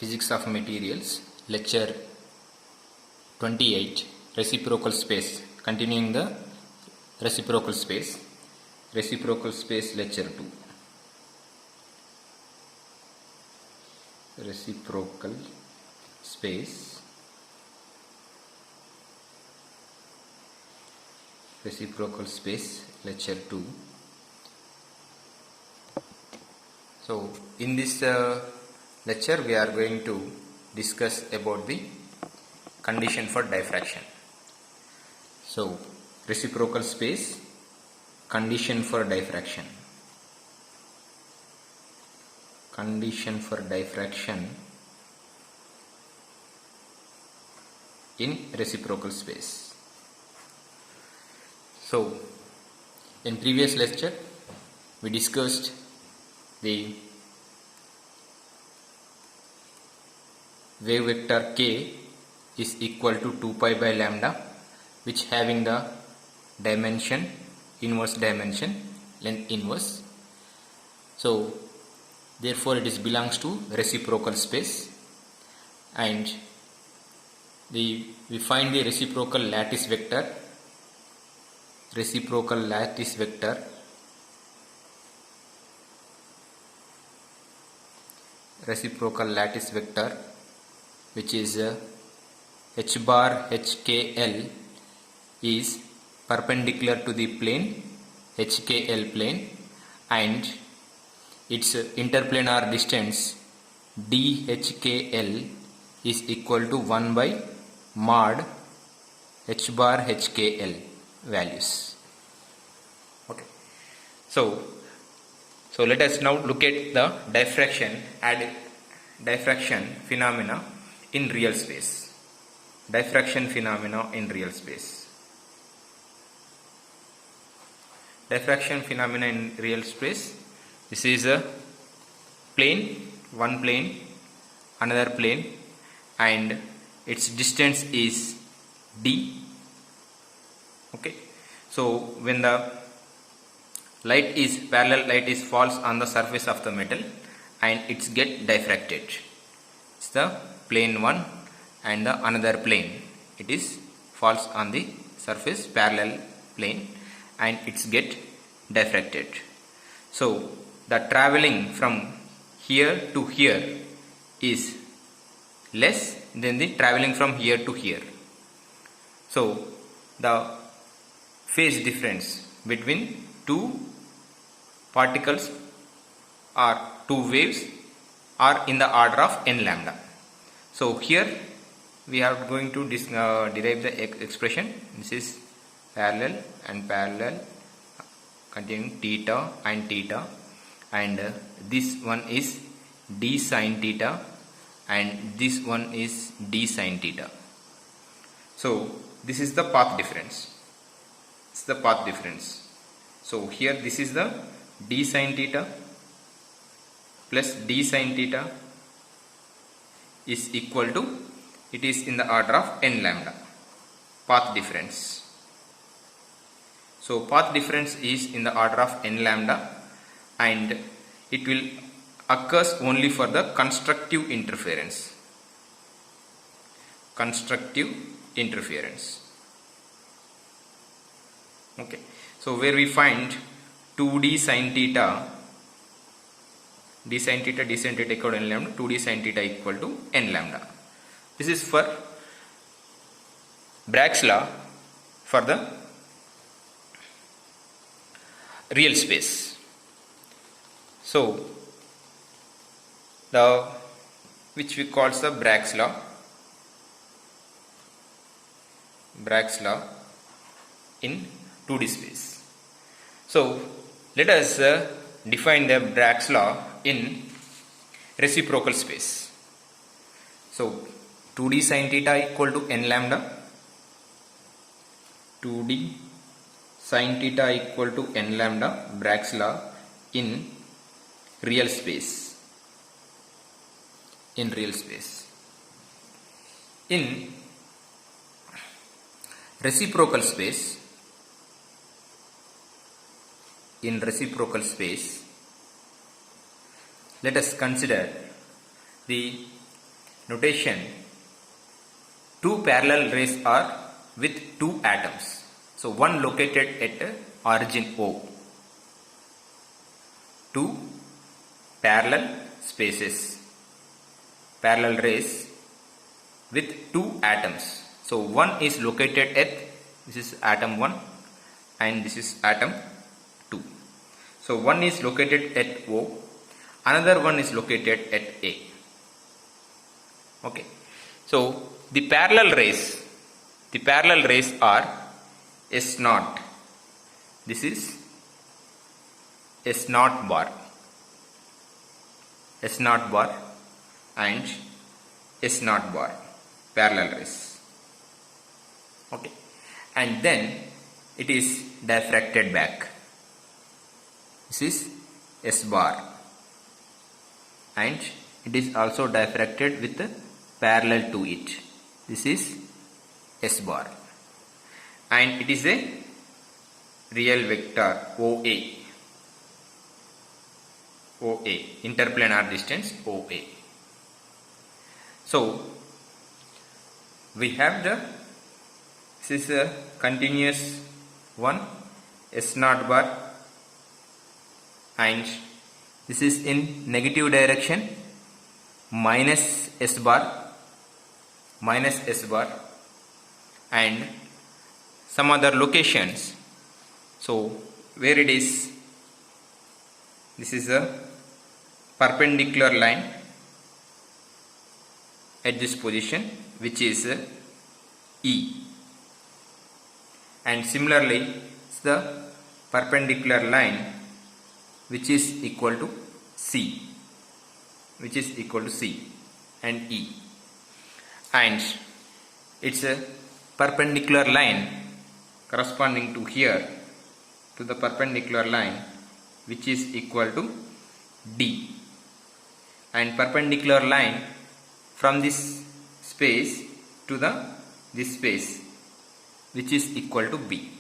Physics of Materials, Lecture 28, Reciprocal Space, continuing the Reciprocal Space, Lecture 2. Reciprocal Space, Lecture 2. So, in this lecture we are going to discuss about the condition for diffraction. So, reciprocal space, condition for diffraction. Condition for diffraction in reciprocal space. So, in previous lecture we discussed the wave vector k is equal to 2 pi by lambda, which having the dimension, inverse dimension, length inverse. So therefore it is belongs to reciprocal space, and we find the reciprocal lattice vector which is h bar HKL is perpendicular to the plane HKL plane, and its interplanar distance DHKL is equal to 1 by mod h bar HKL values. Okay. So let us now look at the diffraction phenomena in real space. Diffraction phenomena in real space. Diffraction phenomena in real space. This is a plane, one plane, another plane, and its distance is d. Okay. So when the parallel light falls on the surface of the metal and it's get diffracted. It's the plane 1 and the another plane. It is falls on the surface parallel plane and it's get diffracted. So the traveling from here to here is less than the traveling from here to here. So the phase difference between two particles or two waves are in the order of n lambda. So here we are going to derive the expression. This is parallel and parallel containing theta and theta, and this one is d sin theta and this one is d sin theta. So this is the path difference. It's the path difference. So here this is the d sin theta plus d sin theta is equal to, it is in the order of n lambda, path difference. So path difference is in the order of n lambda, and it will occurs only for the constructive interference. Okay. So where we find 2d sin theta equal to n lambda, 2d sin theta equal to n lambda. This is for Bragg's law for the real space. So the which we call the Bragg's law in 2D space. So let us define the Bragg's law in reciprocal space. So 2d sin theta equal to n lambda, 2d sin theta equal to n lambda, Bragg's law in real space. In reciprocal space, let us consider the notation, two parallel rays are with two atoms. So one located at origin O. Two parallel spaces, parallel rays with two atoms. So one is located at, this is atom 1 and this is atom 2. So one is located at O, another one is located at A. Okay. So the parallel rays are S0. This is S0 bar, S0 bar and S0 bar, parallel rays. Okay. And then it is diffracted back. This is S bar and it is also diffracted with the parallel to it. This is S bar and it is a real vector OA, interplanar distance OA. So we have this is a continuous one, S0 bar, and this is in negative direction, minus S bar, and some other locations. So where it is, this is a perpendicular line at this position, which is E, and similarly the perpendicular line which is equal to C, and E, and it's a perpendicular line corresponding to here, to the perpendicular line which is equal to D, and perpendicular line from this space to this space which is equal to B,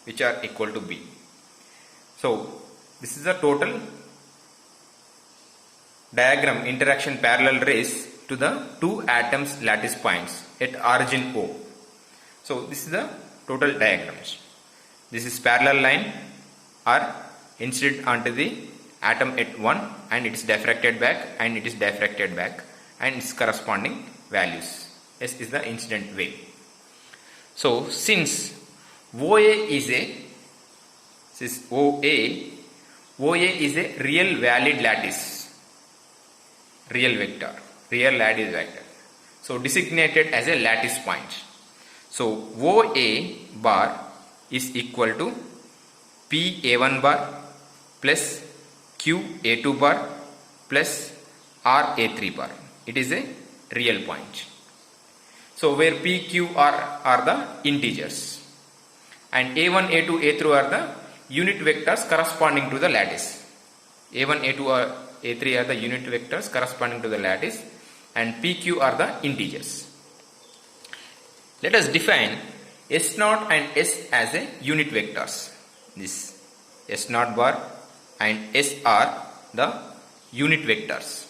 which are equal to B. So this is the total diagram, interaction parallel rays to the two atoms lattice points at origin O. So this is the total diagrams. This is parallel line are incident onto the atom at 1 and it is diffracted back and it is diffracted back and its corresponding values. S is the incident wave. So since OA is a real valid lattice, real lattice vector, so designated as a lattice point. So OA bar is equal to PA1 bar plus QA2 bar plus RA3 bar. It is a real point. So where P, Q are the integers and A1, A2, A3 are the unit vectors corresponding to the lattice. A1, A2 or A3 are the unit vectors corresponding to the lattice and PQ are the integers. Let us define S0 and S as a unit vectors. This S0 bar and S are the unit vectors.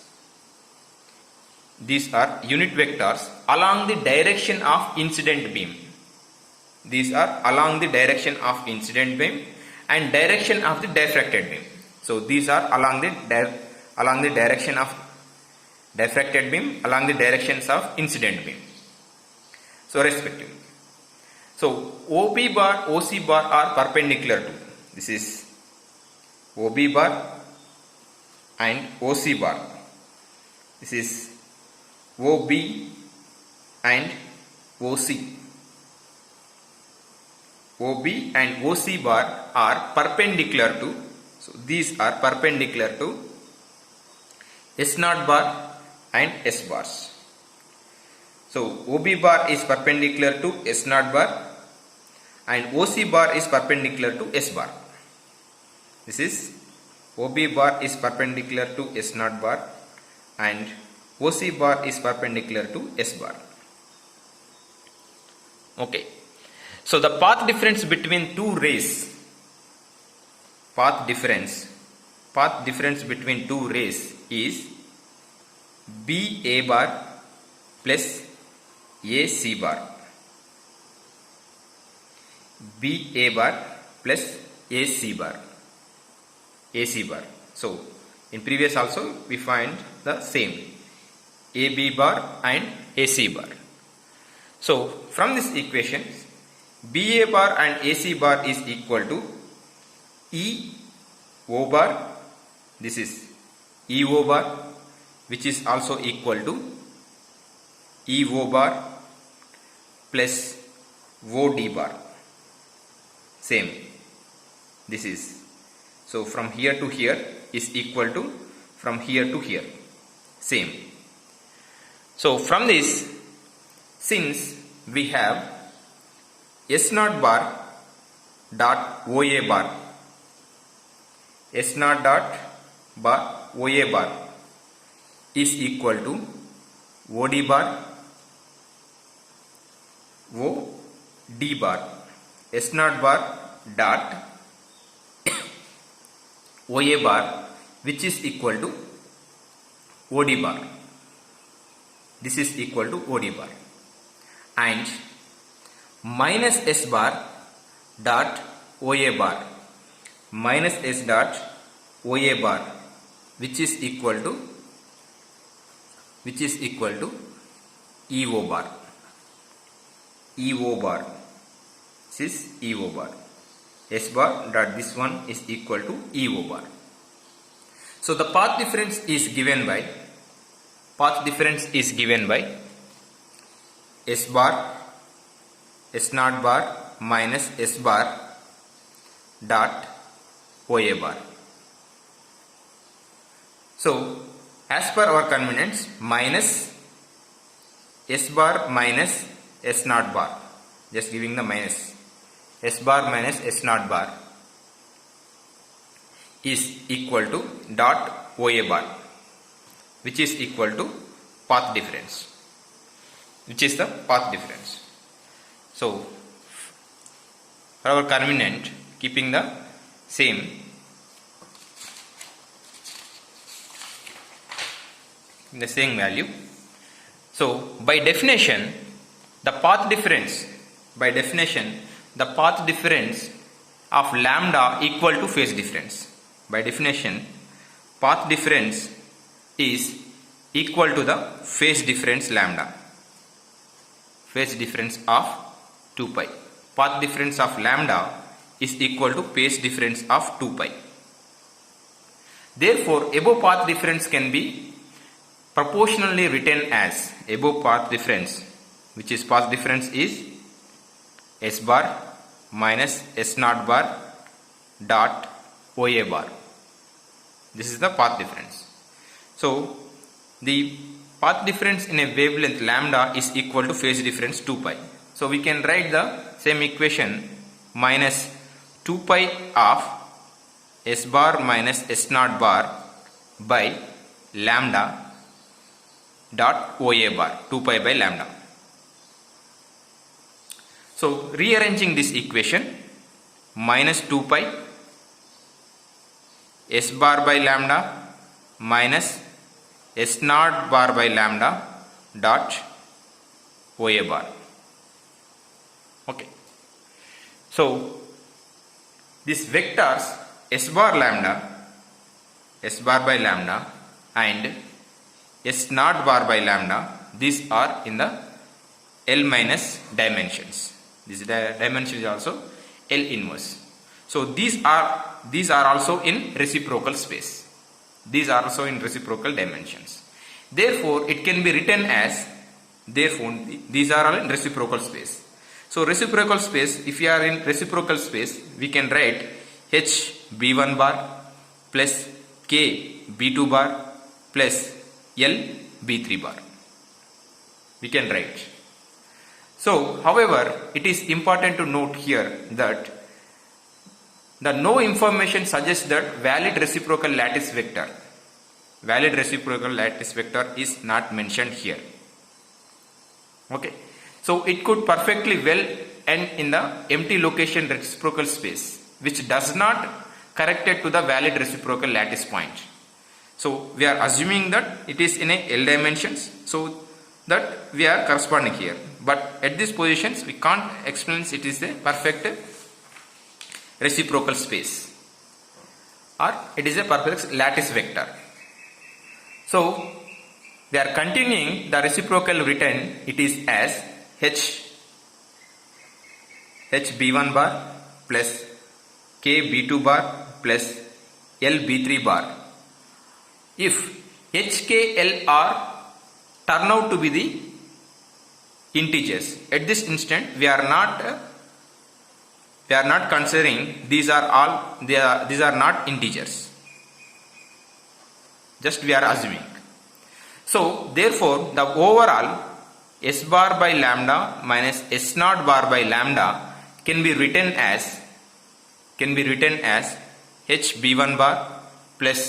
These are unit vectors along the direction of incident beam. These are along the direction of incident beam and direction of the diffracted beam. So these are along the direction of diffracted beam, along the directions of incident beam. So respectively. So OB bar, OC bar are perpendicular to. This is OB bar and OC bar. This is OB and OC. OB and OC bar are perpendicular to, so these are perpendicular to S0 bar and S bars. So OB bar is perpendicular to S0 bar and OC bar is perpendicular to S bar. This is OB bar is perpendicular to S0 bar and OC bar is perpendicular to S bar. Okay. So the path difference between two rays, path difference between two rays is BA bar plus AC bar. BA bar plus AC bar. AC bar. So in previous also we find the same AB bar and AC bar. So from this equation, BA bar and AC bar is equal to EO bar. This is EO bar, which is also equal to EO bar plus OD bar. Same. This is. So from here to here is equal to from here to here. Same. So from this, since we have S0 bar dot OA bar, S0 dot bar OA bar is equal to OD bar OD bar. S0 bar dot OA bar, which is equal to OD bar. This is equal to OD bar. And minus S bar dot OA bar, minus S dot OA bar, which is equal to EO bar. EO bar. This is EO bar. S bar dot this one is equal to EO bar. So the path difference is given by S bar, S0 bar minus S bar dot OA bar. So as per our convenience, minus S bar minus S0 bar, just giving the minus S bar minus S0 bar is equal to dot OA bar, which is equal to path difference, which is the path difference. So for our convenient, keeping the same value. So by definition, the path difference of lambda equal to phase difference. By definition, path difference is equal to the phase difference lambda. Phase difference of 2 pi. Path difference of lambda is equal to phase difference of 2 pi. Therefore, above path difference can be proportionally written as above path difference, which is path difference is S bar minus S0 bar dot OA bar. This is the path difference. So the path difference in a wavelength lambda is equal to phase difference 2 pi. So we can write the same equation, minus 2 pi of S bar minus S0 bar by lambda dot OA bar, 2 pi by lambda. So rearranging this equation, minus 2 pi S bar by lambda minus S0 bar by lambda dot OA bar. Okay. So these vectors S bar by lambda and S0 bar by lambda, these are in the L minus dimensions. This dimension is also L inverse. So these are also in reciprocal space. These are also in reciprocal dimensions. Therefore, it can be written as, these are all in reciprocal space. So reciprocal space, if you are in reciprocal space, we can write H B1 bar plus K B2 bar plus L B3 bar. We can write. So, however, it is important to note here that no information suggests that valid reciprocal lattice vector is not mentioned here. Okay. So it could perfectly well end in the empty location reciprocal space, which does not connect it to the valid reciprocal lattice point. So we are assuming that it is in a L dimensions, so that we are corresponding here. But at these positions we can't explain it is a perfect reciprocal space, or it is a perfect lattice vector. So they are continuing the reciprocal written, it is as h b1 bar plus k b2 bar plus L b3 bar. If h, k, l are turn out to be the integers, at this instant we are not considering these are not integers. Just we are assuming. So therefore the overall s bar by lambda minus s naught bar by lambda can be written as h b1 bar plus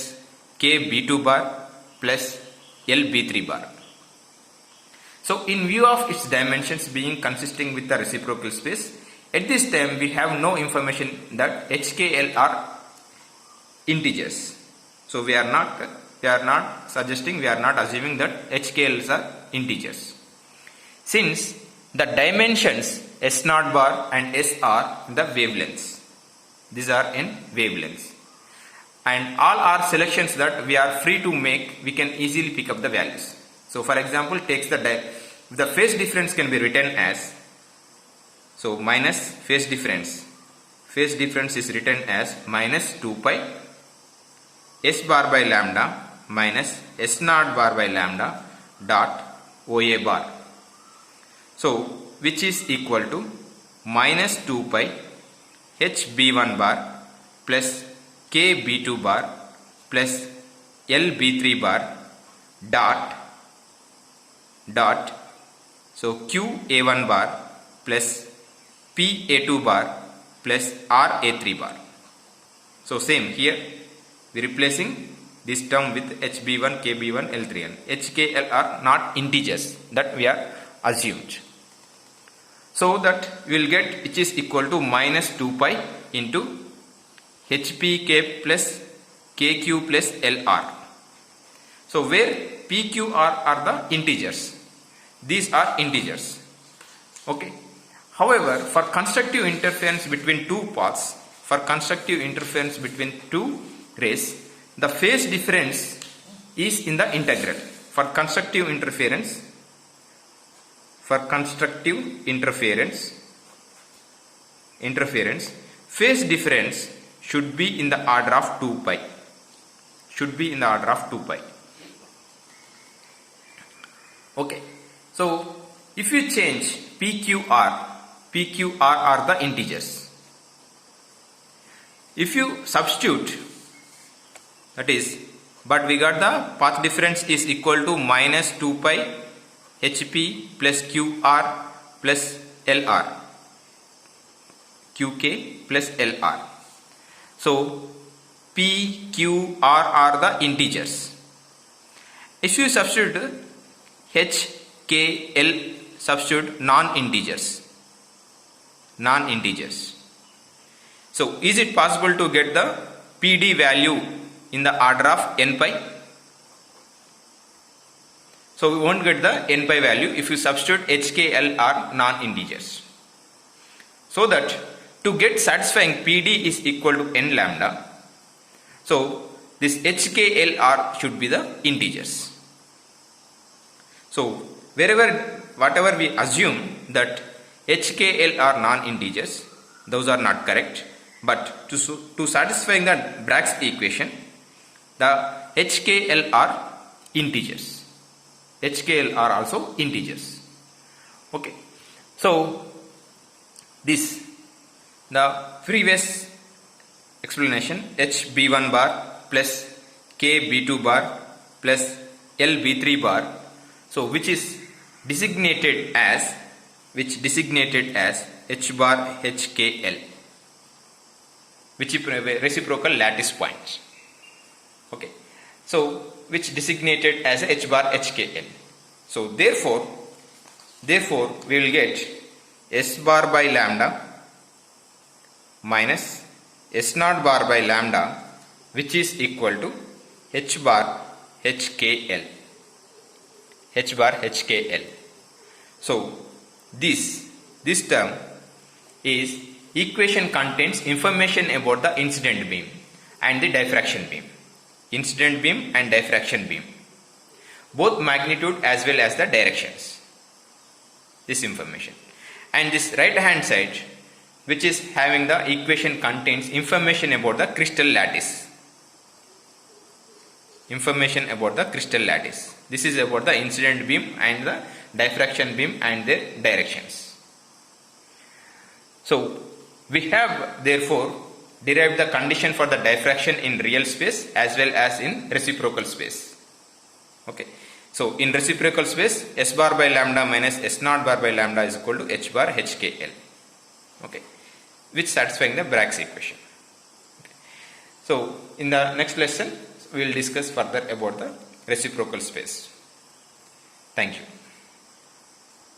k b2 bar plus L b3 bar. So in view of its dimensions being consisting with the reciprocal space, at this time we have no information that h, k, l are integers. So we are not assuming that h, k, l's are integers. Since the dimensions s naught bar and s are the wavelengths. These are in wavelengths. And all our selections that we are free to make, we can easily pick up the values. So for example, takes the phase difference can be written as, so minus phase difference is written as minus 2 pi s bar by lambda minus s naught bar by lambda dot OA bar. So which is equal to minus 2 pi h b1 bar plus k b2 bar plus L b3 bar dot so q a1 bar plus p a2 bar plus r a3 bar. So same here we replacing this term with hb1, kb1, l3n. h, k, l are not integers that we are assumed. So that we will get which is equal to minus 2 pi into hpk plus kq plus lr. So where pqr are the integers. These are integers. Okay. However, for constructive interference between two paths, rays, the phase difference is in the integral. For constructive interference, phase difference should be in the order of 2 pi. Okay. So if you change PQR are the integers. If you substitute, that is, but we got the path difference is equal to minus 2 pi HP plus QR plus LR, QK plus LR. So P, Q, R are the integers. If you substitute H, K, L, substitute non-integers. So is it possible to get the PD value in the order of n pi? So we won't get the n pi value if you substitute H, K, L are non-integers. So that to get satisfying PD is equal to n lambda, so this H, K, L, R should be the integers. So whatever we assume that H, K, L are non-integers, those are not correct. But to satisfy the Bragg's equation, the H, K, L are integers. H, K, L are also integers. Okay. So this, the previous explanation, H B1 bar plus K B2 bar plus L B3 bar, so which is designated as H bar HKL, which is reciprocal lattice points. Okay, so which designated as H bar HKL. So therefore we will get S bar by lambda minus S naught bar by lambda, which is equal to h bar hkl. H bar hkl. So this term is equation contains information about the incident beam and the diffraction beam. Incident beam and diffraction beam, both magnitude as well as the directions. This information. And this right hand side, which is having the equation, contains information about the crystal lattice. Information about the crystal lattice. This is about the incident beam and the diffraction beam and their directions. So we have therefore derived the condition for the diffraction in real space as well as in reciprocal space. Okay. So in reciprocal space, s bar by lambda minus s naught bar by lambda is equal to h bar hkl. Okay, which satisfying the Bragg's equation. Okay. So in the next lesson, we will discuss further about the reciprocal space. Thank you.